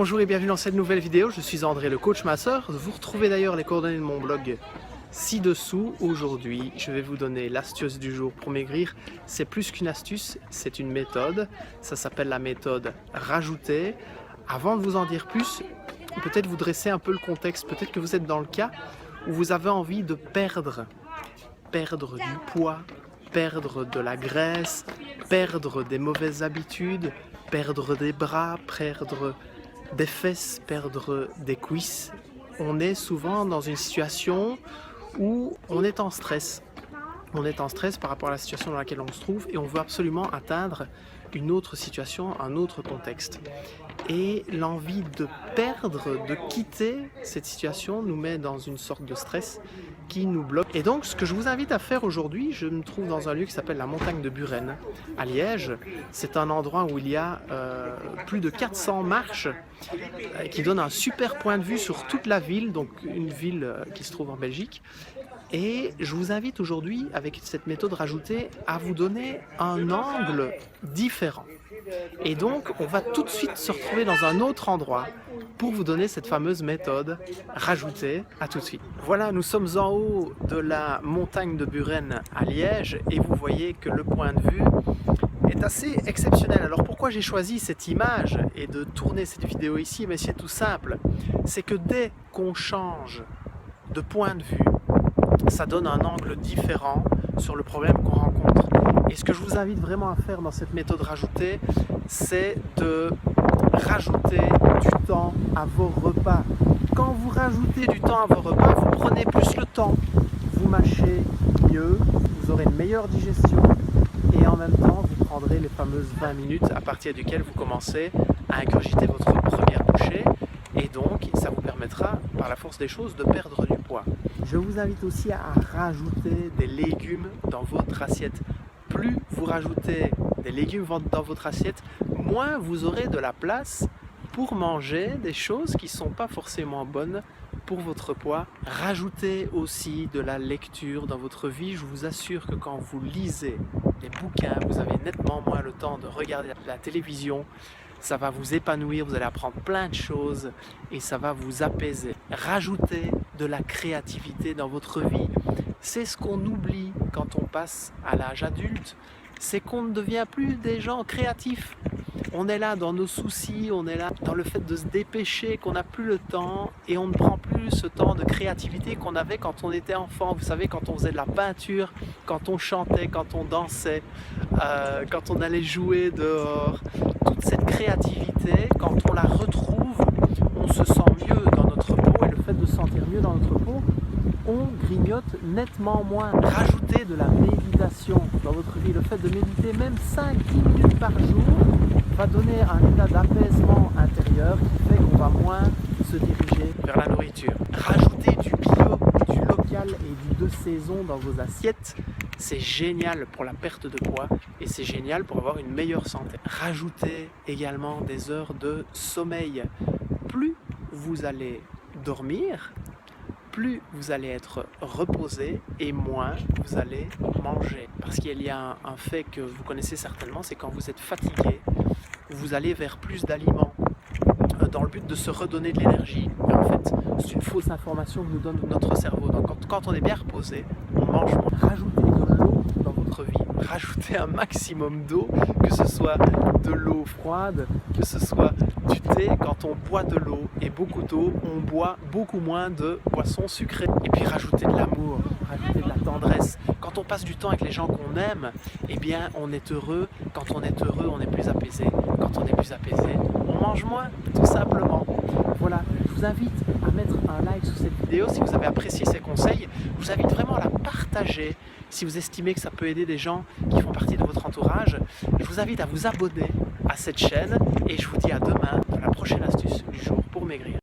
Bonjour et bienvenue dans cette nouvelle vidéo, je suis André, le coach masseur. Vous retrouvez d'ailleurs les coordonnées de mon blog ci-dessous. Aujourd'hui, je vais vous donner l'astuce du jour pour maigrir. C'est plus qu'une astuce, c'est une méthode. Ça s'appelle la méthode rajouter. Avant de vous en dire plus, peut-être vous dresser un peu le contexte. Peut-être que vous êtes dans le cas où vous avez envie de perdre du poids, perdre de la graisse, perdre des mauvaises habitudes, perdre des bras, perdre des fesses, perdre des cuisses. On est souvent dans une situation où on est en stress. On est en stress par rapport à la situation dans laquelle on se trouve et on veut absolument atteindre une autre situation, un autre contexte. Et l'envie de perdre, de quitter cette situation nous met dans une sorte de stress qui nous bloque. Et donc ce que je vous invite à faire aujourd'hui, je me trouve dans un lieu qui s'appelle la montagne de Buren à Liège. C'est un endroit où il y a plus de 400 marches qui donnent un super point de vue sur toute la ville, donc une ville qui se trouve en Belgique. Et je vous invite aujourd'hui, avec cette méthode rajoutée, à vous donner un angle différent. Et donc, on va tout de suite se retrouver dans un autre endroit pour vous donner cette fameuse méthode rajoutée. À tout de suite. Voilà, nous sommes en haut de la montagne de Buren à Liège et vous voyez que le point de vue est assez exceptionnel. Alors pourquoi j'ai choisi cette image et de tourner cette vidéo ici? Mais c'est tout simple, c'est que dès qu'on change de point de vue, ça donne un angle différent sur le problème qu'on rencontre. Et ce que je vous invite vraiment à faire dans cette méthode rajoutée, c'est de rajouter du temps à vos repas. Quand vous rajoutez du temps à vos repas, vous prenez plus le temps, vous mâchez mieux, vous aurez une meilleure digestion et en même temps vous prendrez les fameuses 20 minutes à partir duquel vous commencez à ingurgiter votre première bouchée et donc ça vous permettra par la force des choses de perdre du poids. Je vous invite aussi à rajouter des légumes dans votre assiette. Plus vous rajoutez des légumes dans votre assiette, moins vous aurez de la place pour manger des choses qui ne sont pas forcément bonnes pour votre poids. Rajoutez aussi de la lecture dans votre vie. Je vous assure que quand vous lisez des bouquins, vous avez nettement moins le temps de regarder la télévision. Ça va vous épanouir, vous allez apprendre plein de choses et ça va vous apaiser. Rajoutez de la créativité dans votre vie. C'est ce qu'on oublie quand on passe à l'âge adulte, c'est qu'on ne devient plus des gens créatifs. On est là dans nos soucis, on est là dans le fait de se dépêcher, qu'on n'a plus le temps et on ne prend plus ce temps de créativité qu'on avait quand on était enfant. Vous savez, quand on faisait de la peinture, quand on chantait, quand on dansait, quand on allait jouer dehors. Toute cette créativité, quand on la retrouve, on se sent mieux dans notre peau et le fait de se sentir mieux dans notre peau, on grignote nettement moins. Rajoutez de la méditation dans votre vie. Le fait de méditer même 5-10 minutes par jour va donner un état d'apaisement intérieur qui fait qu'on va moins se diriger vers la nourriture. Rajoutez du bio, du local et du de saison dans vos assiettes. C'est génial pour la perte de poids et c'est génial pour avoir une meilleure santé. Rajoutez également des heures de sommeil. Plus vous allez dormir, plus vous allez être reposé et moins vous allez manger. Parce qu'il y a un fait que vous connaissez certainement, c'est quand vous êtes fatigué, vous allez vers plus d'aliments dans le but de se redonner de l'énergie. Mais en fait, c'est une fausse information que nous donne notre cerveau. Donc quand on est bien reposé, on mange moins. Rajoutez de l'eau dans votre vie. Rajoutez un maximum d'eau, que ce soit de l'eau froide, que ce soit du thé. Quand on boit de l'eau et beaucoup d'eau, on boit beaucoup moins de boissons sucrées. Et puis rajoutez de l'amour, rajoutez de la tendresse. Quand on passe du temps avec les gens qu'on aime, eh bien on est heureux. Quand on est heureux, on est plus apaisé. Quand on est plus apaisé, on mange moins, tout simplement. Voilà, je vous invite à mettre un like sous cette vidéo si vous avez apprécié ces conseils. Je vous invite vraiment à la partager si vous estimez que ça peut aider des gens qui font partie de votre entourage. Je vous invite à vous abonner à cette chaîne et je vous dis à demain dans la prochaine astuce du jour pour maigrir.